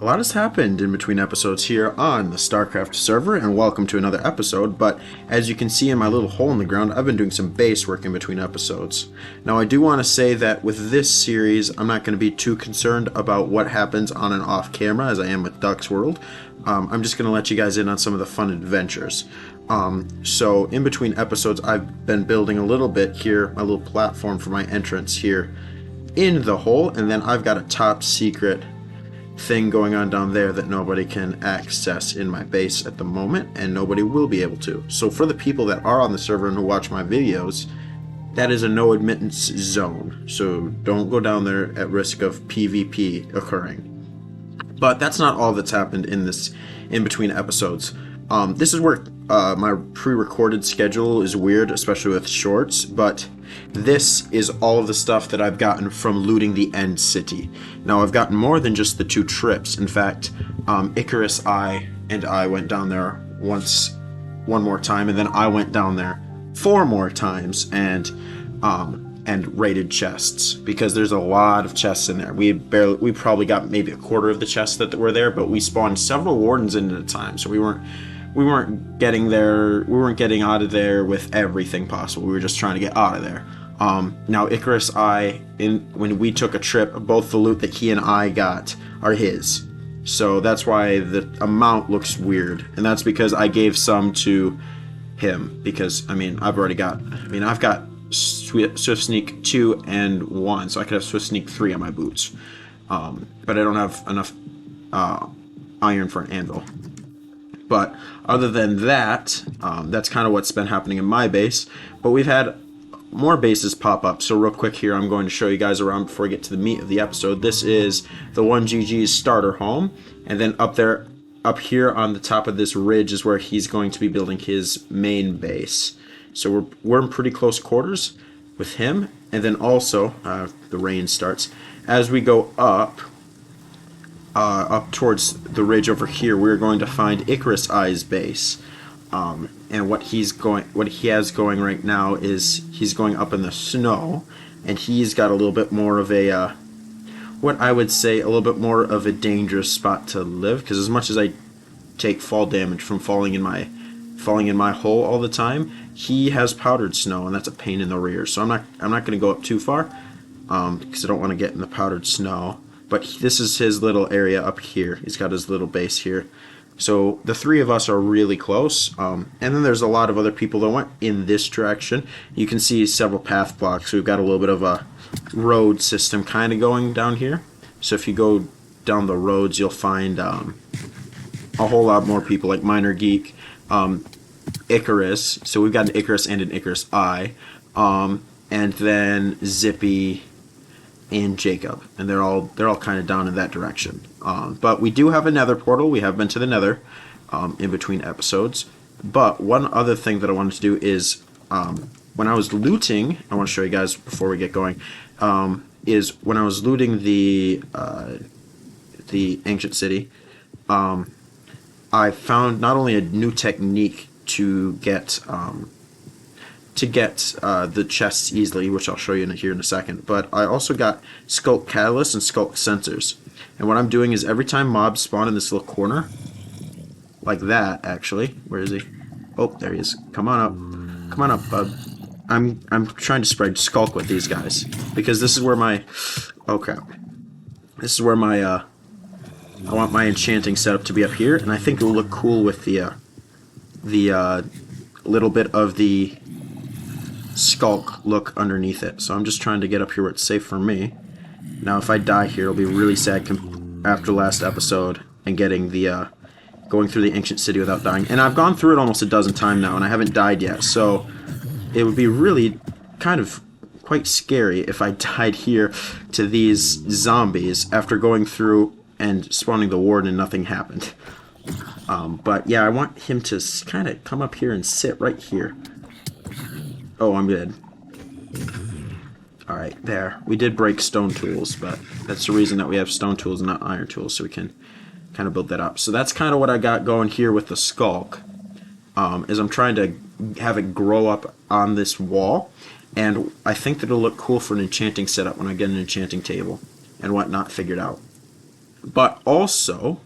A lot has happened in between episodes here on the Starcraft server, and welcome to another episode, but as you can see in my little hole in the ground, I've been doing some base work in between episodes. Now I do want to say that with this series, I'm not going to be too concerned about what happens on and off camera as I am with Duck's World. I'm just going to let you guys in on some of the fun adventures. So in between episodes, I've been building a little bit here, my little platform for my entrance here in the hole, and then I've got a top secret thing going on down there that nobody can access in my base at the moment, and nobody will be able to. So for the people that are on the server and who watch my videos, that is a no admittance zone, so don't go down there at risk of PvP occurring. But that's not all that's happened in this in between episodes. This is where my pre-recorded schedule is weird, especially with shorts, but this is all of the stuff that I've gotten from looting the End City. Now, I've gotten more than just the 2 trips. In fact, Icarus and I went down there one more time, and then I went down there 4 more times and raided chests, because there's a lot of chests in there. We probably got maybe a quarter of the chests that were there, but we spawned several wardens in at a time, so we weren't getting out of there with everything possible. We were just trying to get out of there. Now Icarus, when we took a trip, both the loot that he and I got are his. So that's why the amount looks weird. And that's because I gave some to him. Because, I've got Swift Sneak 2 and 1. So I could have Swift Sneak 3 on my boots. But I don't have enough iron for an anvil. But other than that, that's kind of what's been happening in my base. But we've had more bases pop up. So real quick here, I'm going to show you guys around before we get to the meat of the episode. This is the 1GG's starter home. And then up here on the top of this ridge is where he's going to be building his main base. So we're in pretty close quarters with him. And then also, the rain starts. As we go up towards the ridge over here, we're going to find Icarus Eye's base. And what he has going right now is he's going up in the snow, and he's got a little bit more of a, what I would say, a little bit more of a dangerous spot to live, because as much as I take fall damage from falling in my hole all the time, he has powdered snow, and that's a pain in the rear. So I'm not going to go up too far, because I don't want to get in the powdered snow. But this is his little area up here. He's got his little base here. So the 3 of us are really close. And then there's a lot of other people that went in this direction. You can see several path blocks. We've got a little bit of a road system kind of going down here. So if you go down the roads, you'll find a whole lot more people, like Minor Geek, Icarus. So we've got an Icarus and an Icarus Eye. And then Zippy and Jacob, and they're all kind of down in that direction. But we do have a nether portal. We have been to the nether in between episodes. But one other thing that I wanted to do is, when I was looting, I want to show you guys before we get going, is when I was looting the ancient city, I found not only a new technique to get the chests easily, which I'll show you here in a second, but I also got Skulk Catalyst and Skulk Sensors. And what I'm doing is every time mobs spawn in this little corner, like that, actually. Where is he? Oh, there he is. Come on up. Come on up, bud. I'm trying to spread Skulk with these guys, because this is where my... Oh, crap. This is where my... I want my enchanting setup to be up here, and I think it will look cool with the little bit of the Skulk look underneath it. So I'm just trying to get up here where it's safe for me. Now if I die here, it'll be really sad after last episode and getting the going through the ancient city without dying. And I've gone through it almost a dozen times now and I haven't died yet, so it would be really kind of quite scary if I died here to these zombies after going through and spawning the warden and nothing happened. But yeah, I want him to kind of come up here and sit right here. Oh, I'm good. Alright, there. We did break stone tools, but that's the reason that we have stone tools and not iron tools, so we can kind of build that up. So that's kind of what I got going here with the Skulk, is I'm trying to have it grow up on this wall, and I think that it'll look cool for an enchanting setup when I get an enchanting table and whatnot figured out. But also,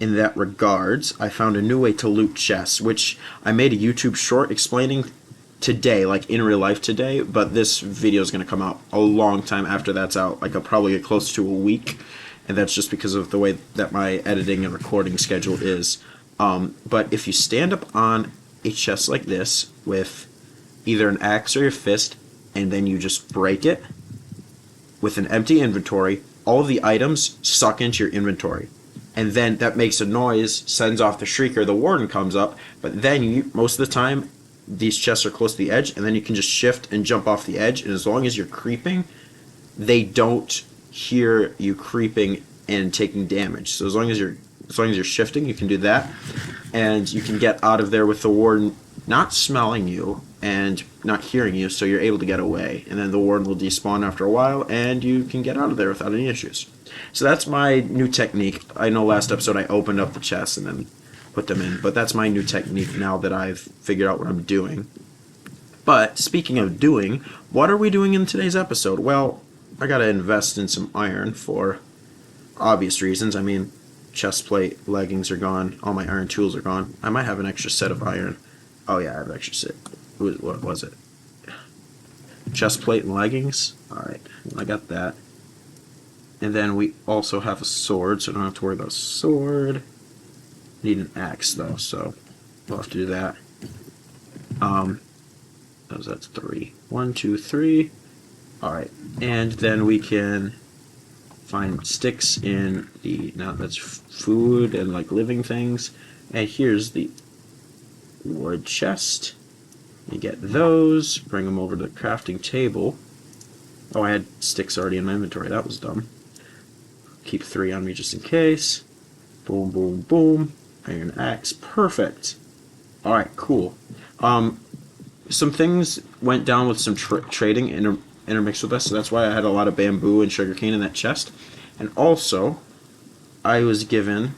in that regards, I found a new way to loot chests, which I made a YouTube short explaining today, like in real life today, but this video is going to come out a long time after that's out, like I'll probably get close to a week, and that's just because of the way that my editing and recording schedule is. But if you stand up on a chest like this with either an axe or your fist, and then you just break it with an empty inventory, all of the items suck into your inventory. And then that makes a noise, sends off the shrieker, the warden comes up, but then most of the time, these chests are close to the edge, and then you can just shift and jump off the edge, and as long as you're creeping, they don't hear you creeping and taking damage. So as long as you're shifting, you can do that, and you can get out of there with the warden not smelling you and not hearing you, so you're able to get away. And then the warden will despawn after a while, and you can get out of there without any issues. So that's my new technique. I know last episode I opened up the chests and then put them in, but that's my new technique now that I've figured out what I'm doing. But speaking of doing, what are we doing in today's episode? Well, I gotta invest in some iron for obvious reasons. I mean, chest plate, leggings are gone, all my iron tools are gone. I might have an extra set of iron. Oh yeah, I have an extra set. What was it? Chest plate and leggings? Alright, I got that. And then we also have a sword, so I don't have to worry about a sword. Need an axe though, so we'll have to do that. That's 3. 1, 2, 3. Alright, and then we can find sticks in the, now that's food and like living things. And here's the wood chest. You get those, bring them over to the crafting table. Oh, I had sticks already in my inventory, that was dumb. Keep 3 on me just in case. Boom, boom, boom. Iron axe, perfect. Alright, cool. Some things went down with some trading intermixed with us, so that's why I had a lot of bamboo and sugarcane in that chest. And also, I was given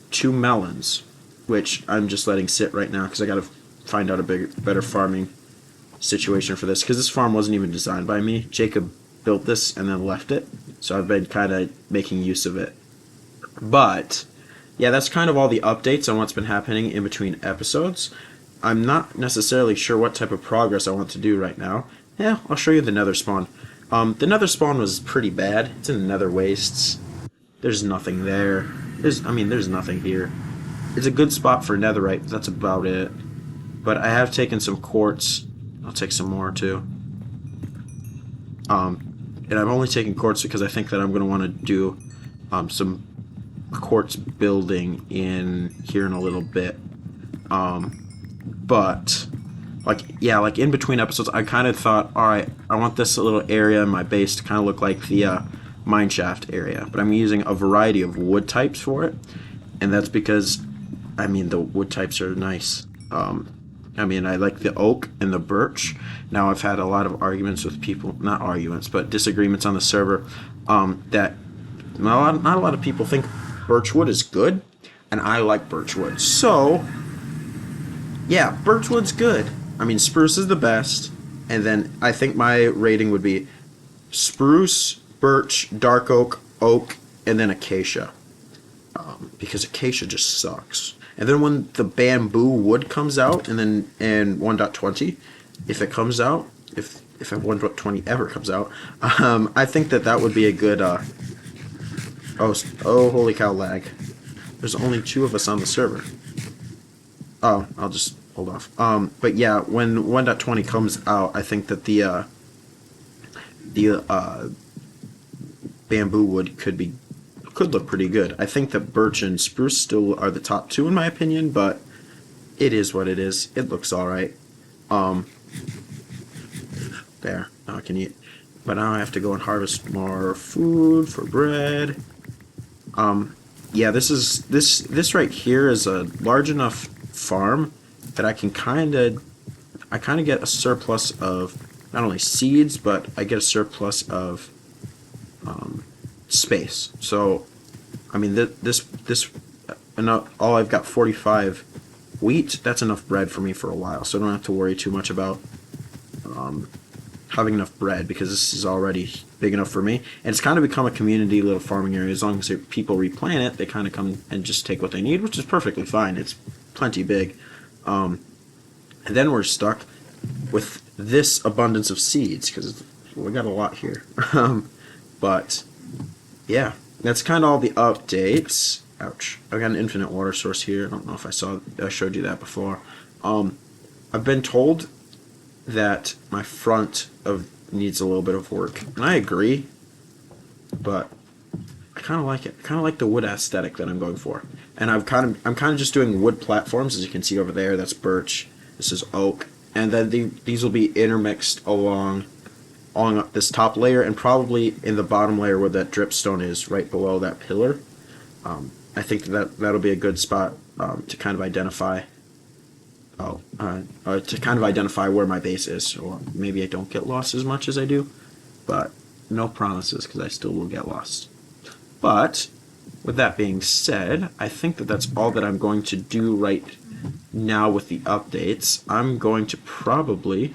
2 melons, which I'm just letting sit right now because I gotta find out a better farming situation for this, because this farm wasn't even designed by me. Jacob built this and then left it, so I've been kind of making use of it. But yeah, that's kind of all the updates on what's been happening in between episodes. I'm not necessarily sure what type of progress I want to do right now. Yeah, I'll show you the nether spawn. The nether spawn was pretty bad. It's in the nether wastes. There's nothing there. There's nothing here. It's a good spot for netherite, but that's about it. But I have taken some quartz. I'll take some more too. And I'm only taking quartz because I think that I'm going to want to do some quartz building in here in a little bit. But like in between episodes, I kind of thought, all right, I want this little area in my base to kind of look like the mineshaft area, but I'm using a variety of wood types for it, and that's because I mean the wood types are nice. I mean, I like the oak and the birch. Now, I've had a lot of arguments with people, not arguments, but disagreements on the server, that not a lot of people think birchwood is good, and I like birchwood. So, yeah, birchwood's good. I mean, spruce is the best, and then I think my rating would be spruce, birch, dark oak, oak, and then acacia. Because acacia just sucks. And then when the bamboo wood comes out, and then in 1.20, if it comes out, if 1.20 ever comes out, I think that would be a good. Oh, holy cow, lag! There's only 2 of us on the server. Oh, I'll just hold off. But yeah, when 1.20 comes out, I think that the bamboo wood could look pretty good. I think that birch and spruce still are the top 2 in my opinion, but it is what it is. It looks alright. There. Now I can eat. But now I have to go and harvest more food for bread. Yeah, this right here is a large enough farm that I kind of get a surplus of not only seeds, but I get a surplus of space. So, I mean, all I've got 45 wheat. That's enough bread for me for a while, so I don't have to worry too much about having enough bread, because this is already big enough for me. And it's kind of become a community little farming area. As long as people replant it, they kind of come and just take what they need, which is perfectly fine. It's plenty big. And then we're stuck with this abundance of seeds, because we got a lot here. But yeah, that's kind of all the updates. Ouch. I've got an infinite water source here. I don't know if I showed you that before. I've been told that my front needs a little bit of work, and I agree, but I kind of like it. I kind of like the wood aesthetic that I'm going for, and I'm kind of just doing wood platforms, as you can see over there. That's birch. This is oak, and then these will be intermixed along this top layer, and probably in the bottom layer where that dripstone is, right below that pillar. I think that'll be a good spot to kind of identify. To kind of identify where my base is, or maybe I don't get lost as much as I do, but no promises, because I still will get lost. But with that being said, I think that's all that I'm going to do right now with the updates. I'm going to probably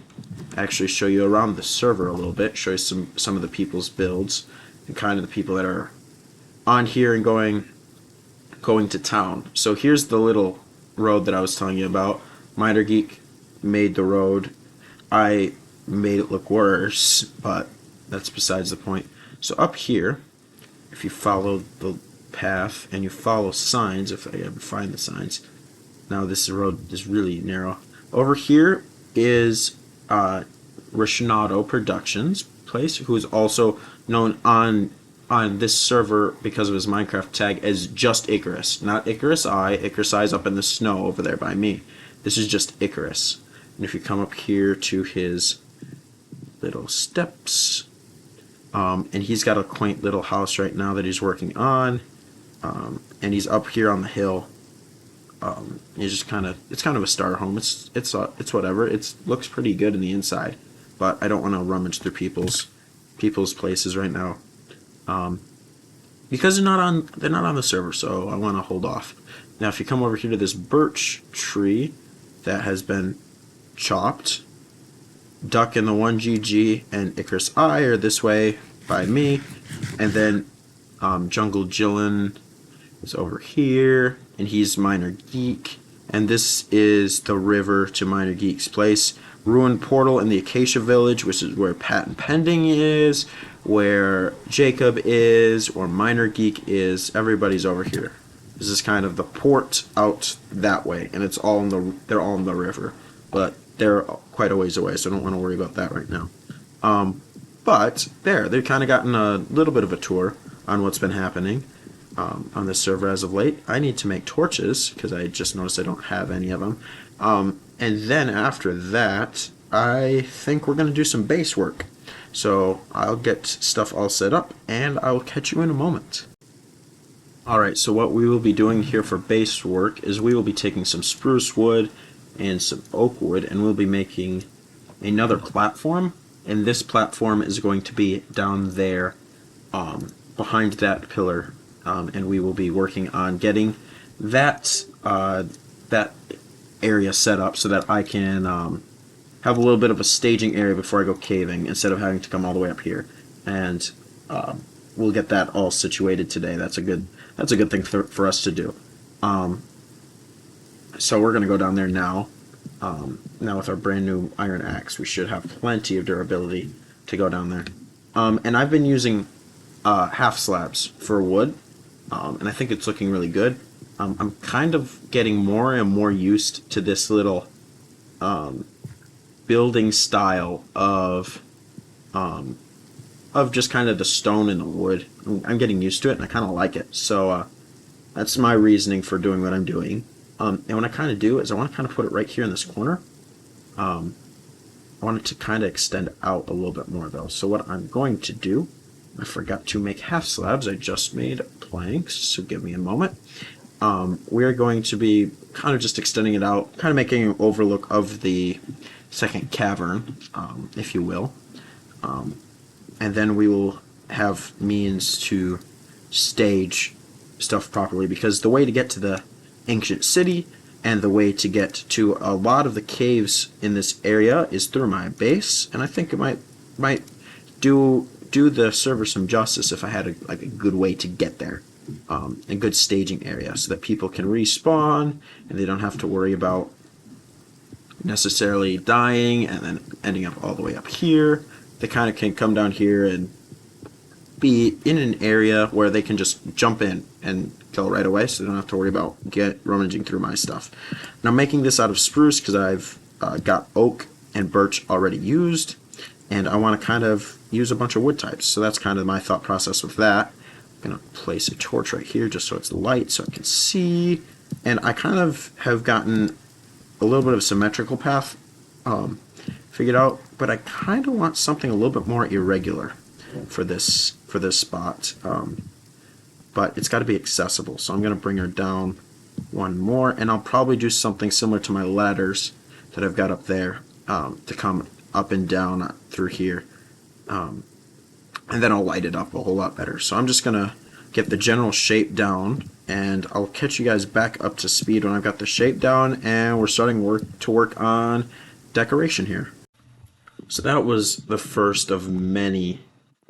actually show you around the server a little bit, show you some of the people's builds, and kind of the people that are on here and going to town. So here's the little road that I was telling you about. Miner Geek made the road. I made it look worse, but that's besides the point. So up here, if you follow the path and you follow signs, if I ever find the signs. Now this road is really narrow. Over here is Rishnado Productions place, who is also known on this server because of his Minecraft tag as just Icarus. Not Icarus Eye. Icarus Eye is up in the snow over there by me. This is just Icarus. And if you come up here to his little steps, and he's got a quaint little house right now that he's working on, and he's up here on the hill. He's just it's kind of a starter home. It's whatever. It looks pretty good in the inside, but I don't want to rummage through people's places right now, because they're not on the server. So I want to hold off. Now, if you come over here to this birch tree that has been chopped, Duck in the 1GG and Icarus Eye are this way by me, and then Jungle Jillin is over here, and he's Miner Geek, and this is the river to Miner Geek's place. Ruined Portal in the Acacia Village, which is where Patent Pending is, where Jacob is, or Miner Geek is. Everybody's over here. This is kind of the port out that way, and they're all in the river, but they're quite a ways away, so I don't want to worry about that right now. But they've kind of gotten a little bit of a tour on what's been happening on this server as of late. I need to make torches, because I just noticed I don't have any of them. And then after that, I think we're going to do some base work. So I'll get stuff all set up, and I'll catch you in a moment. Alright, so what we will be doing here for base work is we will be taking some spruce wood and some oak wood, and we'll be making another platform, and this platform is going to be down there behind that pillar, and we will be working on getting that area set up so that I can have a little bit of a staging area before I go caving, instead of having to come all the way up here. And we'll get that all situated today. That's a good thing for us to do. So we're going to go down there now. Now with our brand new iron axe, we should have plenty of durability to go down there. And I've been using half slabs for wood, and I think it's looking really good. I'm kind of getting more and more used to this little building style of just kind of the stone and the wood. I'm getting used to it, and I kind of like it. So that's my reasoning for doing what I'm doing. And what I kind of do is I want to kind of put it right here in this corner. I want it to kind of extend out a little bit more, though. So what I'm going to do, I forgot to make half slabs. I just made planks, so give me a moment. We're going to be kind of just extending it out, kind of making an overlook of the second cavern, if you will. And then we will have means to stage stuff properly, because the way to get to the ancient city and the way to get to a lot of the caves in this area is through my base, and I think it might might do the server some justice if I had like a good way to get there, a good staging area so that people can respawn and they don't have to worry about necessarily dying and then ending up all the way up here. They kind of can come down here and be in an area where they can just jump in and kill right away, so they don't have to worry about rummaging through my stuff. Now, I'm making this out of spruce because I've got oak and birch already used, and I want to kind of use a bunch of wood types. So that's kind of my thought process with that. I'm going to place a torch right here just so it's light so I can see. And I kind of have gotten a little bit of a symmetrical path figured out, but I kind of want something a little bit more irregular for this spot. But it's got to be accessible, so I'm going to bring her down one more, and I'll probably do something similar to my ladders that I've got up there to come up and down through here, and then I'll light it up a whole lot better. So I'm just going to get the general shape down, and I'll catch you guys back up to speed when I've got the shape down and we're starting to work on decoration here. So that was the first of many,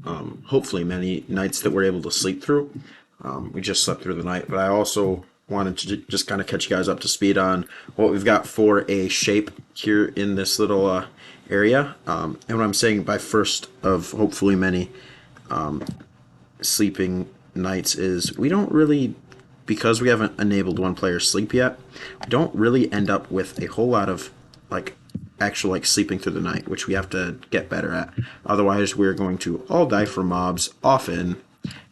hopefully many nights that we're able to sleep through. We just slept through the night, but I also wanted to just kind of catch you guys up to speed on what we've got for a shape here in this little area. And what I'm saying by first of hopefully many sleeping nights is we don't really, because we haven't enabled one player sleep yet, we don't really end up with a whole lot of like actual like sleeping through the night, which we have to get better at. Otherwise, we're going to all die for mobs often,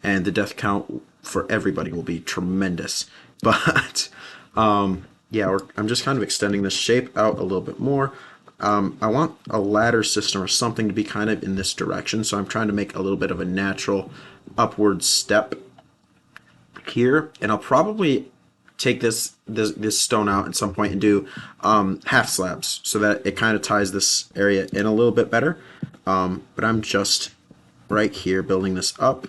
and the death count for everybody will be tremendous. But yeah, I'm just kind of extending this shape out a little bit more. I want a ladder system or something to be kind of in this direction, so I'm trying to make a little bit of a natural upward step here, and I'll probably take this stone out at some point and do half slabs so that it kind of ties this area in a little bit better. But I'm just right here building this up,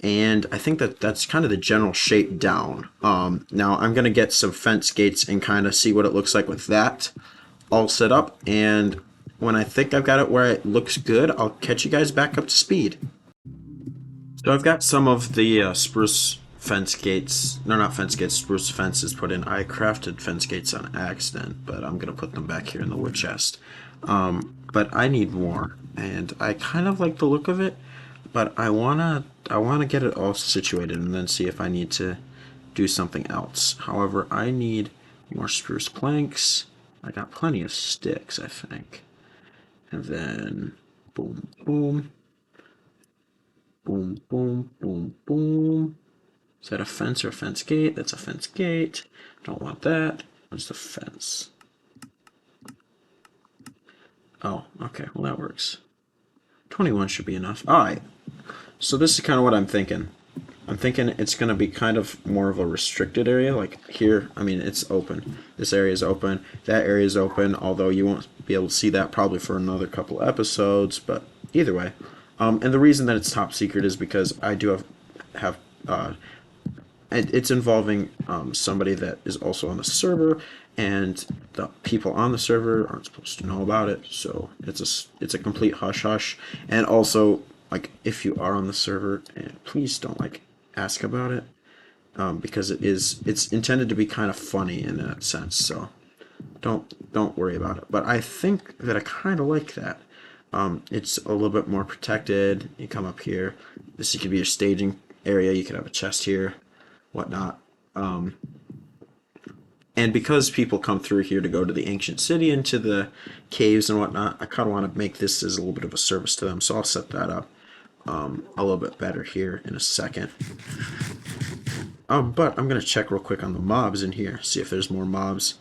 and I think that's kind of the general shape down. Now I'm gonna get some fence gates and kind of see what it looks like with that all set up, and when I think I've got it where it looks good, I'll catch you guys back up to speed. So I've got some of the spruce fence gates, no, not fence gates, spruce fences put in. I crafted fence gates on accident, but I'm gonna put them back here in the wood chest. But I need more, and I kind of like the look of it, but I wanna get it all situated and then see if I need to do something else. However, I need more spruce planks. I got plenty of sticks, I think. And then boom, boom, boom, boom, boom, boom. Is that a fence or a fence gate? That's a fence gate. Don't want that. What's the fence? Oh, okay. Well, that works. 21 should be enough. All right. So this is kind of what I'm thinking. I'm thinking it's going to be kind of more of a restricted area. Like here, I mean, it's open. This area is open. That area is open, although you won't be able to see that probably for another couple episodes. But either way. And the reason that it's top secret is because I do have it's involving somebody that is also on the server, and the people on the server aren't supposed to know about it. So it's a complete hush hush. And also, like, if you are on the server, please don't like ask about it, because it's intended to be kind of funny in that sense. So don't worry about it. But I think that I kind of like that. It's a little bit more protected. You come up here. This could be your staging area. You could have a chest here, whatnot. And because people come through here to go to the ancient city and to the caves and whatnot, I kind of want to make this as a little bit of a service to them. So I'll set that up a little bit better here in a second. But I'm going to check real quick on the mobs in here, see if there's more mobs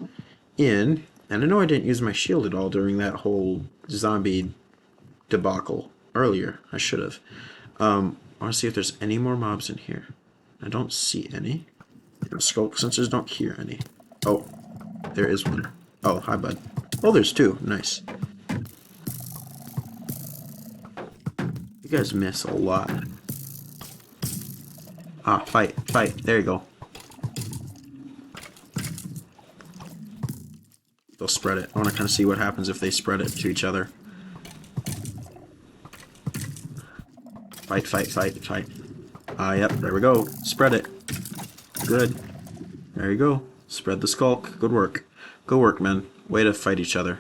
in. And I know I didn't use my shield at all during that whole zombie debacle earlier. I should have. I want to see if there's any more mobs in here. I don't see any. The scope sensors don't hear any. Oh, there is one. Oh, hi, bud. Oh, there's two. Nice. You guys miss a lot. Ah, fight. There you go. They'll spread it. I want to kind of see what happens if they spread it to each other. Fight, fight, fight, fight. Yep, there we go. Spread it. Good. There you go. Spread the skulk. Good work. Good work, men. Way to fight each other.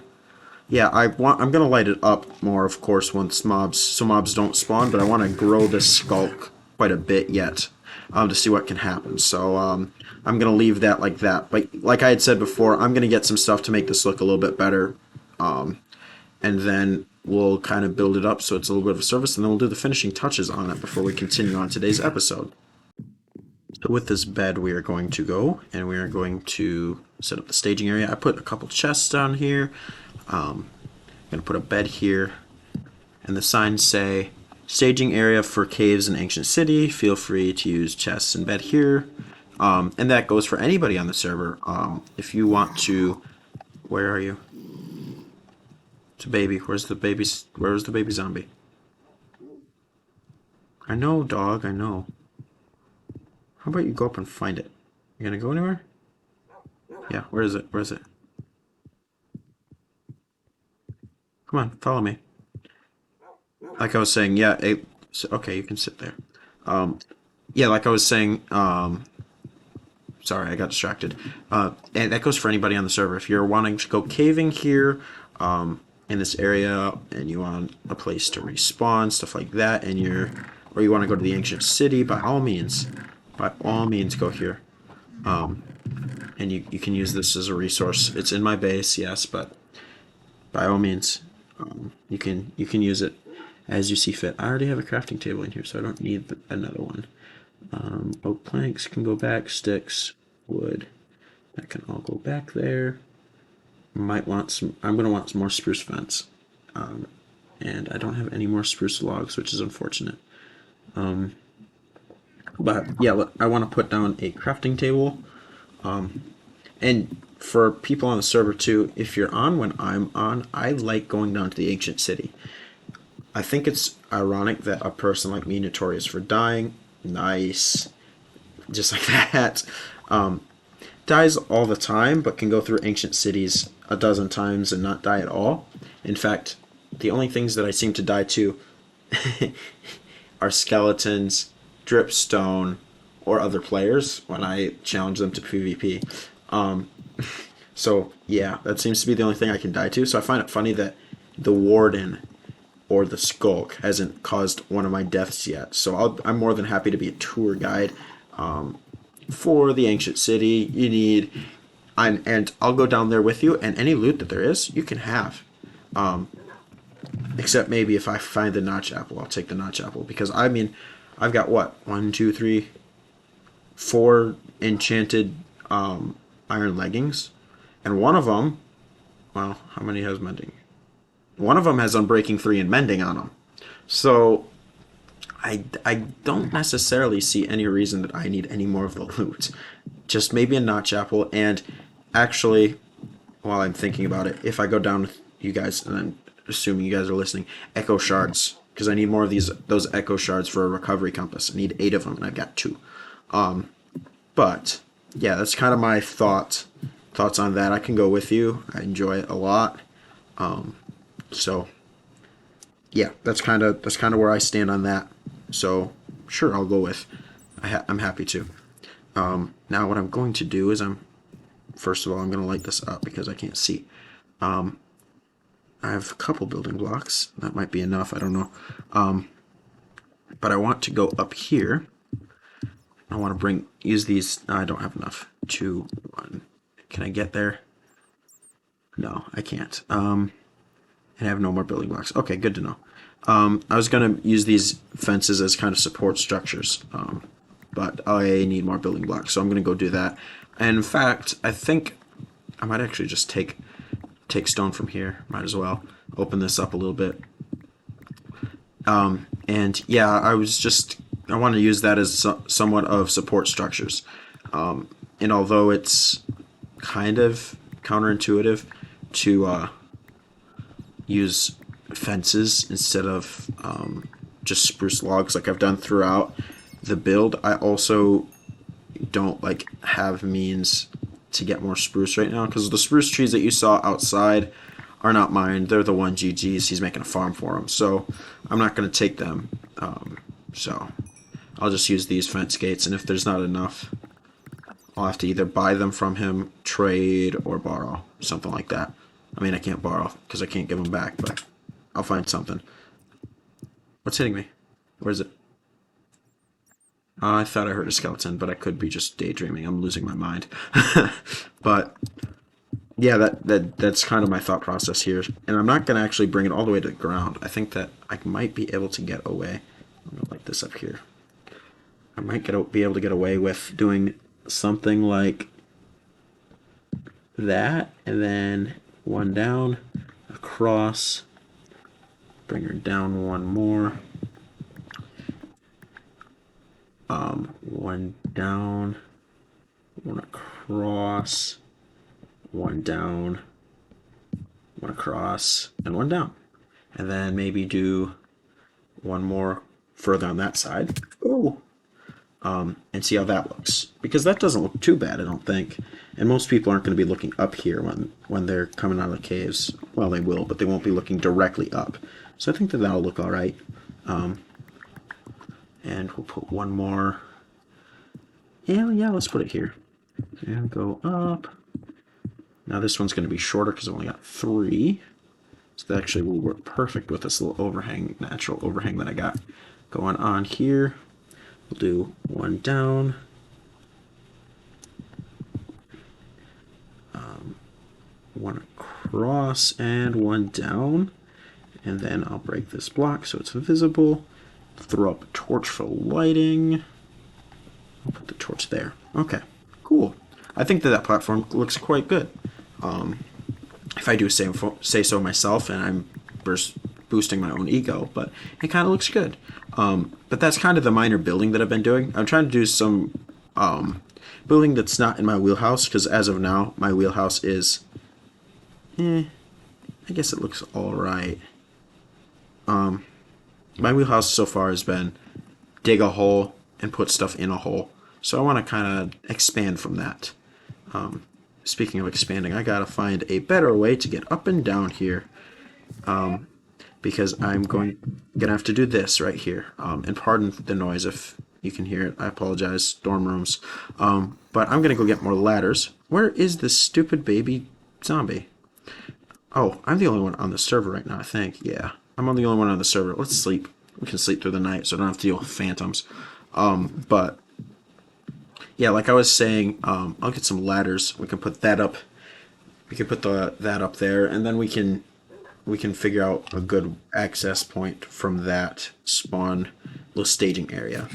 Yeah, I'm gonna light it up more, of course, once mobs don't spawn, but I want to grow this skulk quite a bit yet, to see what can happen. So, I'm gonna leave that like that. But like I had said before, I'm gonna get some stuff to make this look a little bit better, and then we'll kind of build it up so it's a little bit of a service, and then we'll do the finishing touches on it before we continue on today's episode. So with this bed, we are going to go, and we are going to set up the staging area. I put a couple chests down here. I'm going to put a bed here, and the signs say, staging area for caves in ancient city. Feel free to use chests and bed here. And that goes for anybody on the server. If you want to, where are you? It's a baby. Where's the baby zombie? I know, dog, I know. How about you go up and find it? You gonna go anywhere? Yeah, where is it? Where is it? Come on, follow me. Like I was saying, yeah, okay, you can sit there. Yeah, like I was saying, sorry, I got distracted. And that goes for anybody on the server. If you're wanting to go caving here, in this area, and you want a place to respawn, stuff like that, and or you want to go to the ancient city, by all means go here. And you can use this as a resource. It's in my base, yes, but by all means, you can use it as you see fit. I already have a crafting table in here, so I don't need another one. Oak planks can go back, sticks, wood, that can all go back there. Might want some. I'm gonna want some more spruce fence, and I don't have any more spruce logs, which is unfortunate. But yeah, I want to put down a crafting table, and for people on the server too, if you're on when I'm on, I like going down to the ancient city. I think it's ironic that a person like me, notorious for dying, nice, just like that, dies all the time, but can go through ancient cities a dozen times and not die at all. In fact, the only things that I seem to die to are skeletons, dripstone, or other players when I challenge them to PvP. So yeah, that seems to be the only thing I can die to. So I find it funny that the warden or the skulk hasn't caused one of my deaths yet. So I'm more than happy to be a tour guide for the ancient city. You need, and I'll go down there with you, and any loot that there is, you can have. Except maybe if I find the notch apple, I'll take the notch apple, because I mean, I've got what, 1, 2, 3, 4 enchanted iron leggings, and one of them, well, how many has mending? One of them has unbreaking 3 and mending on them. So I don't necessarily see any reason that I need any more of the loot. Just maybe a notch apple, and actually, while I'm thinking about it, if I go down with you guys, and I'm assuming you guys are listening, echo shards, because I need more of those echo shards for a recovery compass. I need 8 of them, and I've got 2. But yeah, that's kind of my thoughts on that. I can go with you. I enjoy it a lot. So yeah, that's kind of where I stand on that. So sure, I'll go with. I'm happy to. Now what I'm going to do is first of all, I'm going to light this up because I can't see. I have a couple building blocks. That might be enough. I don't know. But I want to go up here. I want to use these. I don't have enough. 2, 1. Can I get there? No, I can't. And I have no more building blocks. Okay, good to know. I was going to use these fences as kind of support structures. But I need more building blocks, so I'm going to go do that. And in fact, I think I might actually just take stone from here. Might as well open this up a little bit. And yeah, I want to use that as somewhat of support structures. And although it's kind of counterintuitive to use fences instead of just spruce logs like I've done throughout the build, I also don't have means to get more spruce right now, because the spruce trees that you saw outside are not mine. They're the one GG's. He's making a farm for them, so I'm not going to take them. So I'll just use these fence gates, and if there's not enough, I'll have to either buy them from him, trade, or borrow. Something like that. I mean, I can't borrow because I can't give them back, but I'll find something. What's hitting me? Where is it? I thought I heard a skeleton, but I could be just daydreaming. I'm losing my mind. But yeah, that's kind of my thought process here. And I'm not going to actually bring it all the way to the ground. I think that I might be able to get away. I'm going to light this up here. I might be able to get away with doing something like that, and then one down, across, bring her down one more, one down, one across, one down, one across, and one down. And then maybe do one more further on that side. Ooh. And see how that looks. Because that doesn't look too bad, I don't think. And most people aren't going to be looking up here when they're coming out of the caves. Well, they will, but they won't be looking directly up. So I think that that'll look alright. And we'll put one more. Yeah, let's put it here. And go up. Now this one's going to be shorter because I've only got 3. So that actually will work perfect with this little overhang, natural overhang that I got going on here. We'll do one down. One across and one down. And then I'll break this block so it's visible. Throw up a torch for lighting. I'll put the torch there. Okay, cool. I think that platform looks quite good. If I do say so myself, and I'm boosting my own ego, but it kind of looks good. But that's kind of the minor building that I've been doing. I'm trying to do some building that's not in my wheelhouse, because as of now, my wheelhouse is, I guess it looks alright. My wheelhouse so far has been dig a hole and put stuff in a hole. So I want to kind of expand from that. Speaking of expanding, I gotta find a better way to get up and down here. Because I'm gonna have to do this right here. And pardon the noise if you can hear it. I apologize, dorm rooms. But I'm gonna go get more ladders. Where is this stupid baby zombie? Oh, I'm the only one on the server right now, I think. Yeah, I'm the only one on the server. Let's sleep. We can sleep through the night, so I don't have to deal with phantoms. But yeah, like I was saying, I'll get some ladders. We can put that up. We can put that up there, and then we can figure out a good access point from that spawn little staging area.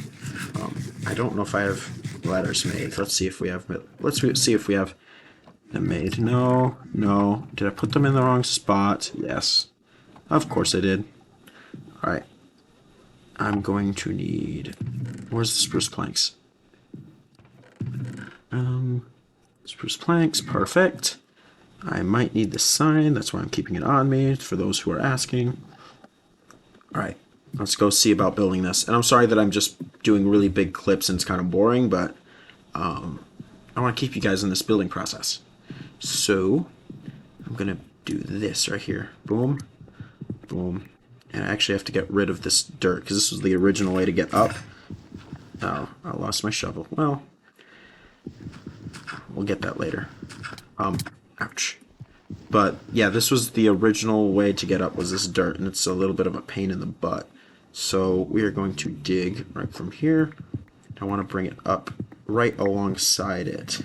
I don't know if I have ladders made. Let's see if we have. Let's see if we have them made. No. Did I put them in the wrong spot? Yes. Of course I did. All right. I'm going to need. Where's the spruce planks? Spruce planks, perfect. I might need the sign, that's why I'm keeping it on me, for those who are asking. Alright, let's go see about building this. And I'm sorry that I'm just doing really big clips and it's kind of boring, but I want to keep you guys in this building process. So, I'm going to do this right here. Boom, boom. And I actually have to get rid of this dirt, because this was the original way to get up. Oh, I lost my shovel. Well, we'll get that later. Ouch. But yeah, this was the original way to get up, was this dirt, and it's a little bit of a pain in the butt. So we are going to dig right from here. I want to bring it up right alongside it.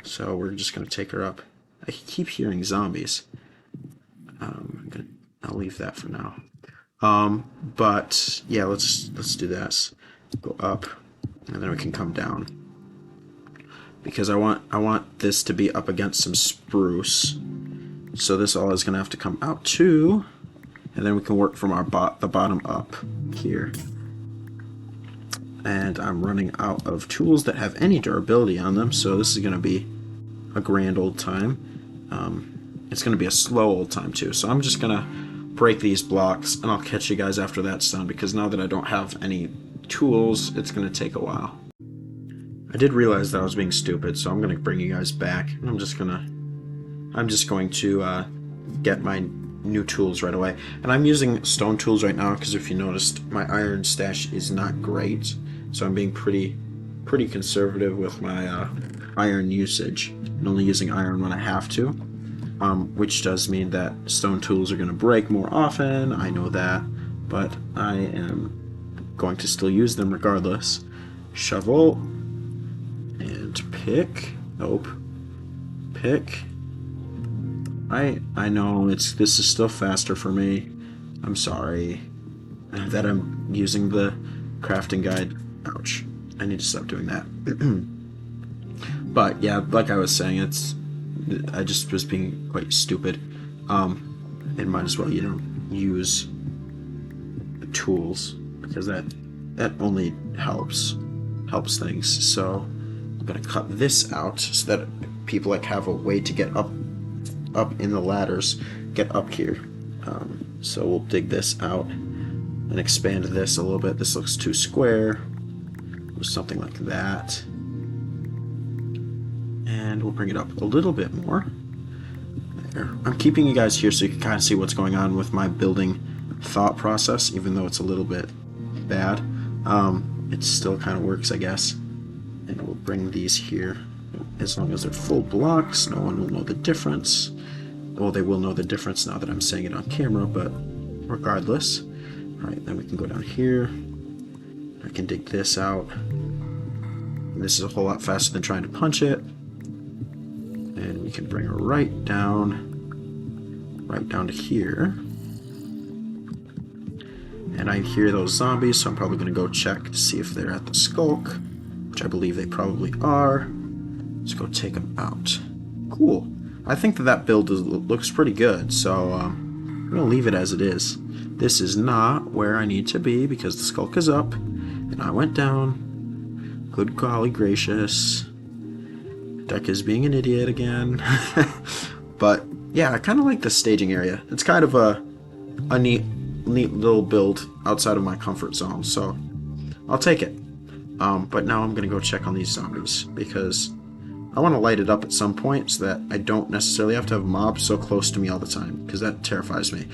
So we're just going to take her up. I keep hearing zombies. I'll leave that for now. But yeah, let's do this. Go up, and then we can come down. Because I want this to be up against some spruce. So this all is going to have to come out too. And then we can work from the bottom up here. And I'm running out of tools that have any durability on them. So this is going to be a grand old time. It's going to be a slow old time too. So I'm just going to break these blocks. And I'll catch you guys after that's done. Because now that I don't have any tools, it's going to take a while. I did realize that I was being stupid, so I'm going to bring you guys back. I'm just going to get my new tools right away. And I'm using stone tools right now because if you noticed, my iron stash is not great. So I'm being pretty conservative with my iron usage and only using iron when I have to. Which does mean that stone tools are going to break more often. I know that, but I am going to still use them regardless. Shovel and pick. Nope. Pick. I know this is still faster for me. I'm sorry that I'm using the crafting guide. Ouch. I need to stop doing that. But yeah, like I was saying, I just was being quite stupid. And might as well, use the tools because that only helps things. So I'm gonna cut this out so that people have a way to get up in the ladders, get up here. So we'll dig this out and expand this a little bit. This looks too square. Something like that. And we'll bring it up a little bit more. There. I'm keeping you guys here so you can kind of see what's going on with my building thought process, even though it's a little bit bad. It still kind of works, I guess. And we'll bring these here. As long as they're full blocks, no one will know the difference. Well, they will know the difference now that I'm saying it on camera, but regardless. Alright, then we can go down here. I can dig this out. And this is a whole lot faster than trying to punch it. And we can bring her right down to here. And I hear those zombies, so I'm probably going to go check to see if they're at the skulk, which I believe they probably are. Let's go take them out. Cool. I think that build looks pretty good, so I'm going to leave it as it is. This is not where I need to be because the skulk is up, and I went down. Good golly gracious. Deck is being an idiot again. But yeah, I kind of like the staging area. It's kind of a neat little build outside of my comfort zone, so I'll take it. But now I'm gonna go check on these zombies because I want to light it up at some point so that I don't necessarily have to have mobs so close to me all the time, because that terrifies me.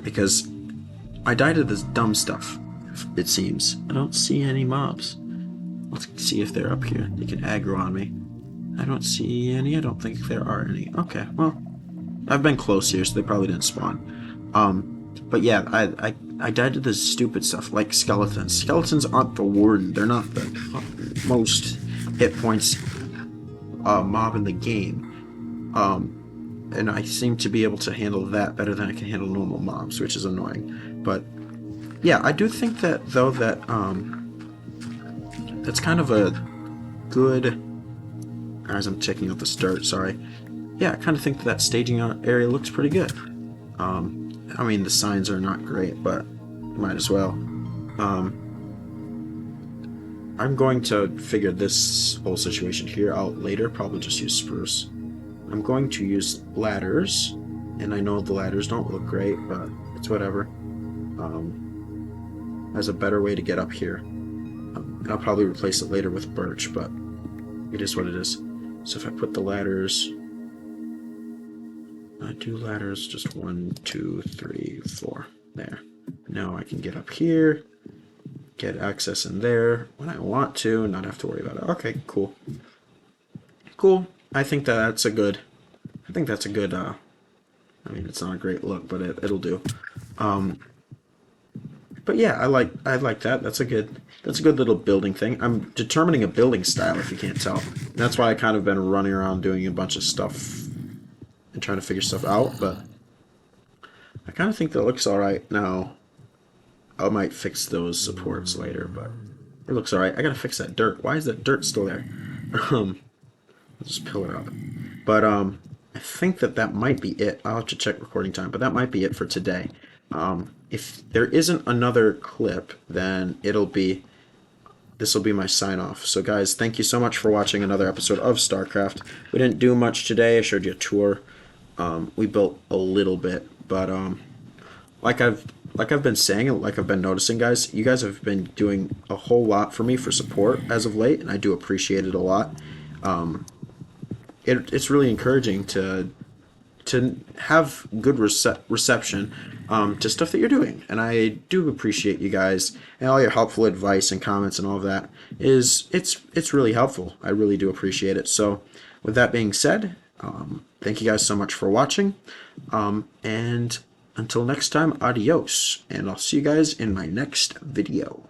Because I died to this dumb stuff, it seems. I don't see any mobs. Let's see if they're up here. They can aggro on me. I don't see any. I don't think there are any. Okay, well, I've been close here, so they probably didn't spawn. But yeah, I died to this stupid stuff, like skeletons. Skeletons aren't the warden. They're not the most hit points mob in the game. And I seem to be able to handle that better than I can handle normal mobs, which is annoying. But yeah, I do think that, though, that that's kind of a good... As I'm checking out this dirt, sorry. Yeah, I kind of think that staging area looks pretty good. I mean, the signs are not great, but might as well. I'm going to figure this whole situation here out later, probably just use spruce. I'm going to use ladders, and I know the ladders don't look great, but it's whatever. As a better way to get up here. And I'll probably replace it later with birch, but it is what it is. So if I put the ladders... I do ladders just 1, 2, 3, 4. There. Now I can get up here, get access in there when I want to, and not have to worry about it. Okay, cool. Cool. I think that's a good... I mean, it's not a great look, but it'll do. But yeah, I like that. That's a good little building thing. I'm determining a building style, if you can't tell. And that's why I kind of been running around doing a bunch of stuff and trying to figure stuff out, but I kind of think that looks alright. Now, I might fix those supports later, but it looks alright. I gotta fix that dirt. Why is that dirt still there? I'll just pill it up. But I think that might be it. I'll have to check recording time, but that might be it for today. If there isn't another clip, then this will be my sign off. So guys, thank you so much for watching another episode of Starcraft. We didn't do much today. I showed you a tour. We built a little bit, but like I've been saying, like I've been noticing, guys, you guys have been doing a whole lot for me for support as of late, and I do appreciate it a lot. It's really encouraging to to have good reception to stuff that you're doing. And I do appreciate you guys and all your helpful advice and comments and all of that. It's really helpful. I really do appreciate it. So with that being said, thank you guys so much for watching. And until next time, adios. And I'll see you guys in my next video.